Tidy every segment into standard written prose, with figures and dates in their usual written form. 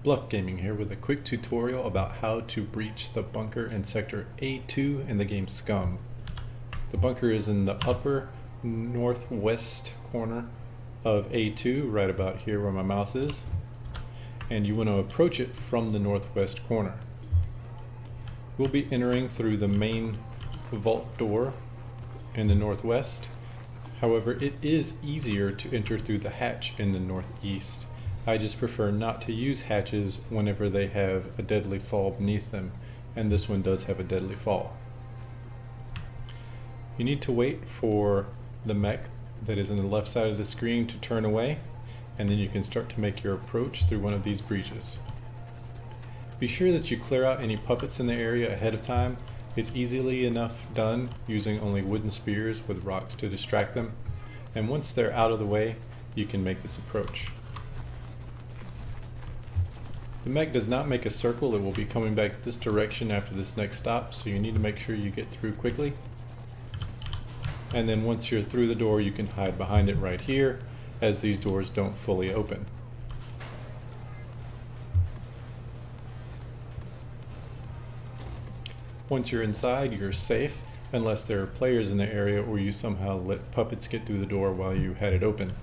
Bluff Gaming here with a quick tutorial about how to breach the bunker in Sector A2 in the game Scum. The bunker is in the upper northwest corner of A2, right about here where my mouse is, and you want to approach it from the northwest corner. We'll be entering through the main vault door in the northwest. However, it is easier to enter through the hatch in the northeast. I just prefer not to use hatches whenever they have a deadly fall beneath them, and this one does have a deadly fall. You need to wait for the mech that is on the left side of the screen to turn away, and then you can start to make your approach through one of these breaches. Be sure that you clear out any puppets in the area ahead of time. It's easily enough done using only wooden spears with rocks to distract them, and once they're out of the way, you can make this approach. The mech does not make a circle. It will be coming back this direction after this next stop, so you need to make sure you get through quickly. And then once you're through the door, you can hide behind it right here, as these doors don't fully open. Once you're inside, you're safe, unless there are players in the area or you somehow let puppets get through the door while you had it open.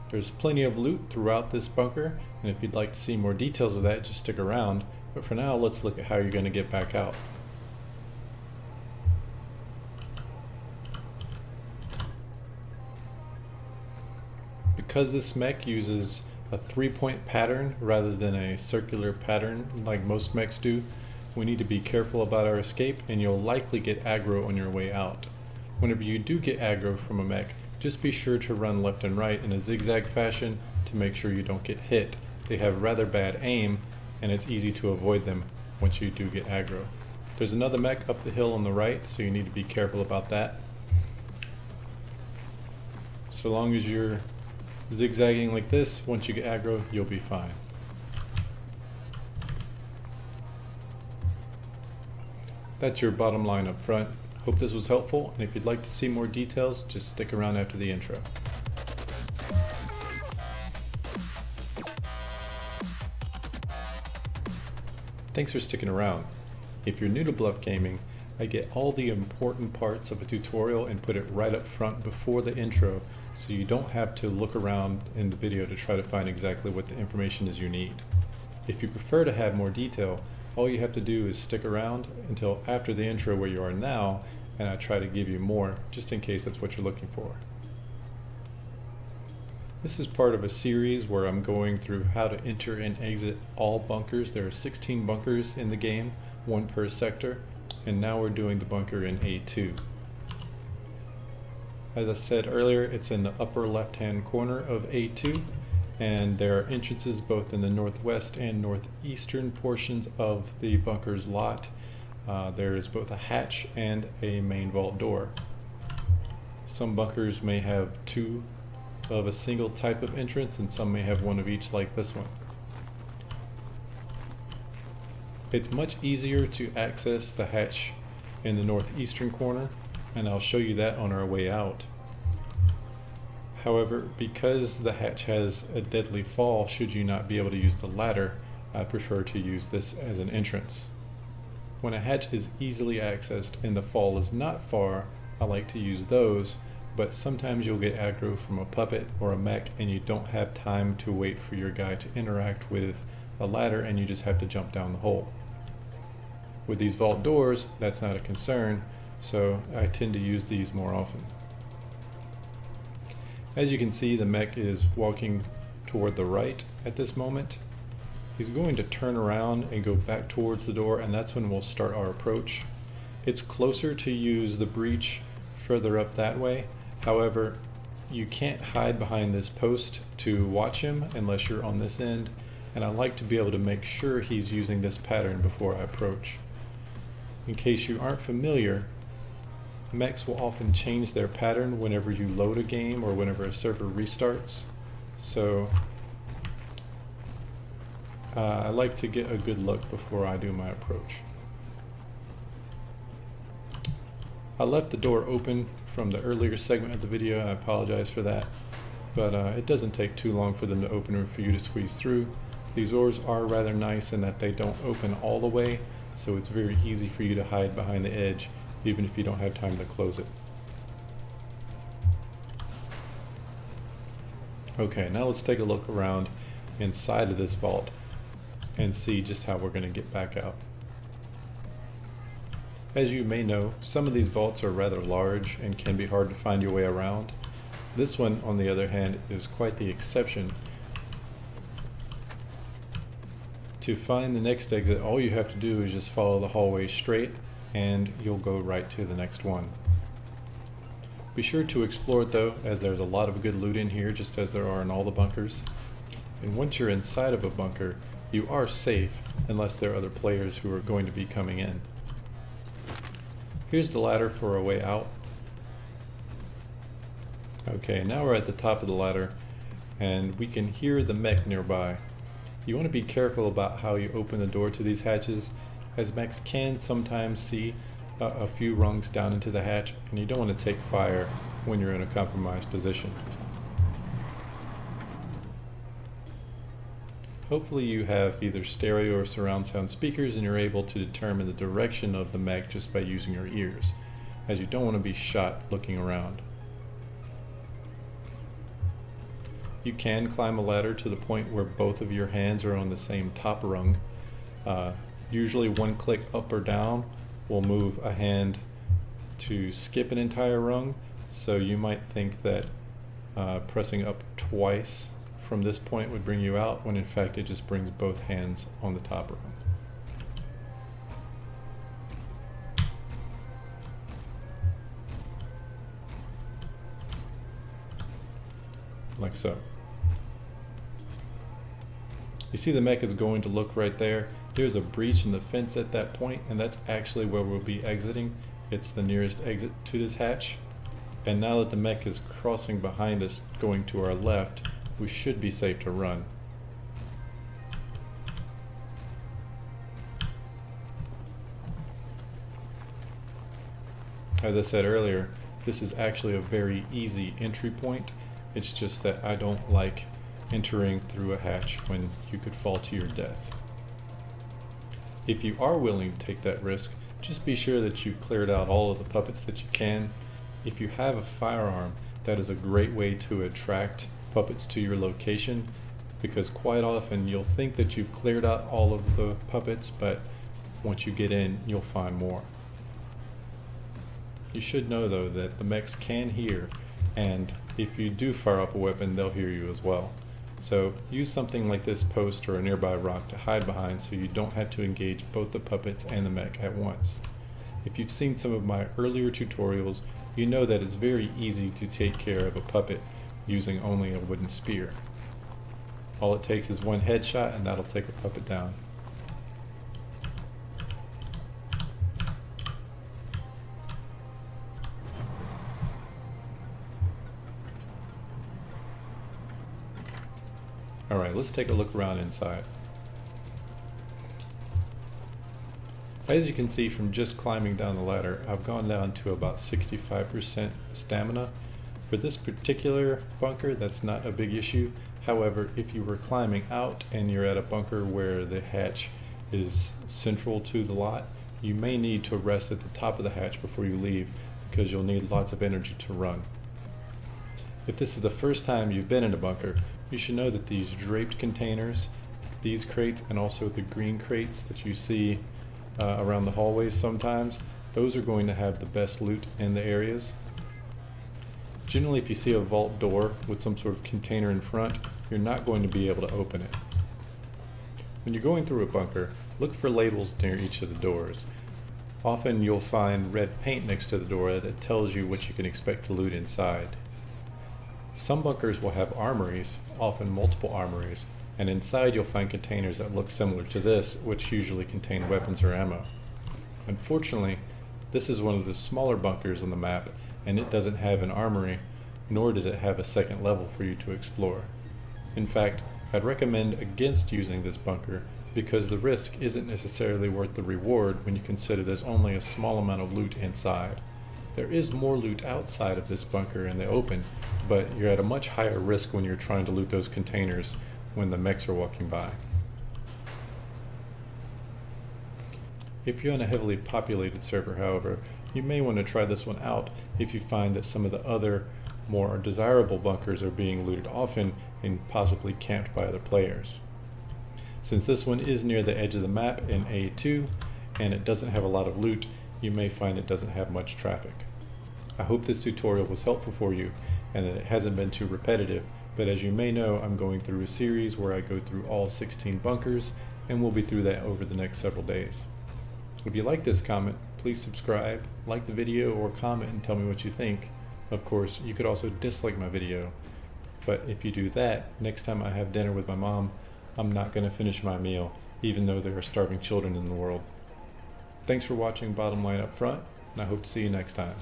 There's plenty of loot throughout this bunker, and if you'd like to see more details of that, just stick around. But for now, let's look at how you're going to get back out. Because this mech uses a 3-point pattern rather than a circular pattern like most mechs do, we need to be careful about our escape, and you'll likely get aggro on your way out. Whenever you do get aggro from a mech, just be sure to run left and right in a zigzag fashion to make sure you don't get hit. They have rather bad aim, and it's easy to avoid them once you do get aggro. There's another mech up the hill on the right, so you need to be careful about that. So long as you're zigzagging like this, once you get aggro, you'll be fine. That's your bottom line up front. Hope this was helpful, and if you'd like to see more details, just stick around after the intro. Thanks for sticking around. If you're new to Bluff Gaming, I get all the important parts of a tutorial and put it right up front before the intro, so you don't have to look around in the video to try to find exactly what the information is you need. If you prefer to have more detail, all you have to do is stick around until after the intro where you are now, and I try to give you more, just in case that's what you're looking for. This is part of a series where I'm going through how to enter and exit all bunkers. There are 16 bunkers in the game, 1 per sector, and now we're doing the bunker in A2. As I said earlier, it's in the upper left-hand corner of A2, and there are entrances both in the northwest and northeastern portions of the bunker's lot. There is both a hatch and a main vault door. Some bunkers may have 2 of a single type of entrance, and some may have 1 of each like this one. It's much easier to access the hatch in the northeastern corner, and I'll show you that on our way out. However, because the hatch has a deadly fall, should you not be able to use the ladder, I prefer to use this as an entrance. When a hatch is easily accessed and the fall is not far, I like to use those, but sometimes you'll get aggro from a puppet or a mech and you don't have time to wait for your guy to interact with a ladder, and you just have to jump down the hole. With these vault doors, that's not a concern, so I tend to use these more often. As you can see, the mech is walking toward the right at this moment. He's going to turn around and go back towards the door, and that's when we'll start our approach. It's closer to use the breach further up that way. However, you can't hide behind this post to watch him unless you're on this end, and I like to be able to make sure he's using this pattern before I approach. In case you aren't familiar, mechs will often change their pattern whenever you load a game or whenever a server restarts. So I like to get a good look before I do my approach. I left the door open from the earlier segment of the video, and I apologize for that, but it doesn't take too long for them to open or for you to squeeze through. These doors are rather nice in that they don't open all the way, so it's very easy for you to hide behind the edge even if you don't have time to close it. Okay, now let's take a look around inside of this vault and see just how we're going to get back out. As you may know, some of these vaults are rather large and can be hard to find your way around. This one, on the other hand, is quite the exception. To find the next exit, all you have to do is just follow the hallway straight and you'll go right to the next one. Be sure to explore it though, as there's a lot of good loot in here, just as there are in all the bunkers. And once you're inside of a bunker, you are safe unless there are other players who are going to be coming in. Here's the ladder for a way out. Okay, now we're at the top of the ladder and we can hear the mech nearby. You want to be careful about how you open the door to these hatches, as mechs can sometimes see a few rungs down into the hatch, and you don't want to take fire when you're in a compromised position. Hopefully you have either stereo or surround sound speakers and you're able to determine the direction of the mech just by using your ears, as you don't want to be shot looking around. You can climb a ladder to the point where both of your hands are on the same top rung. Usually one click up or down will move a hand to skip an entire rung, so you might think that pressing up twice from this point would bring you out, when in fact it just brings both hands on the top rung. Like so. You see the mech is going to look right there. There's a breach in the fence at that point, and that's actually where we'll be exiting. It's the nearest exit to this hatch. And now that the mech is crossing behind us going to our left, we should be safe to run. As I said earlier, this is actually a very easy entry point. It's just that I don't like entering through a hatch when you could fall to your death. If you are willing to take that risk, just be sure that you've cleared out all of the puppets that you can. If you have a firearm, that is a great way to attract puppets to your location, because quite often you'll think that you've cleared out all of the puppets, but once you get in, you'll find more. You should know though that the mechs can hear, and if you do fire off a weapon, they'll hear you as well. So use something like this post or a nearby rock to hide behind so you don't have to engage both the puppets and the mech at once. If you've seen some of my earlier tutorials, you know that it's very easy to take care of a puppet using only a wooden spear. All it takes is one headshot and that'll take a puppet down. Alright, let's take a look around inside. As you can see from just climbing down the ladder, I've gone down to about 65% stamina. For this particular bunker, that's not a big issue. However, if you were climbing out and you're at a bunker where the hatch is central to the lot, you may need to rest at the top of the hatch before you leave, because you'll need lots of energy to run. If this is the first time you've been in a bunker, you should know that these draped containers, these crates, and also the green crates that you see around the hallways sometimes, those are going to have the best loot in the areas. Generally, if you see a vault door with some sort of container in front, you're not going to be able to open it. When you're going through a bunker, look for labels near each of the doors. Often you'll find red paint next to the door that tells you what you can expect to loot inside. Some bunkers will have armories, often multiple armories, and inside you'll find containers that look similar to this, which usually contain weapons or ammo. Unfortunately, this is one of the smaller bunkers on the map, and it doesn't have an armory, nor does it have a second level for you to explore. In fact, I'd recommend against using this bunker, because the risk isn't necessarily worth the reward when you consider there's only a small amount of loot inside. There is more loot outside of this bunker in the open, but you're at a much higher risk when you're trying to loot those containers when the mechs are walking by. If you're on a heavily populated server, however, you may want to try this one out if you find that some of the other more desirable bunkers are being looted often and possibly camped by other players. Since this one is near the edge of the map in A2 and it doesn't have a lot of loot, you may find it doesn't have much traffic. I hope this tutorial was helpful for you and that it hasn't been too repetitive, but as you may know, I'm going through a series where I go through all 16 bunkers, and we'll be through that over the next several days. If you like this comment, please subscribe, like the video, or comment and tell me what you think. Of course, you could also dislike my video, but if you do that, next time I have dinner with my mom, I'm not going to finish my meal, even though there are starving children in the world. Thanks for watching Bottom Line Up Front, and I hope to see you next time.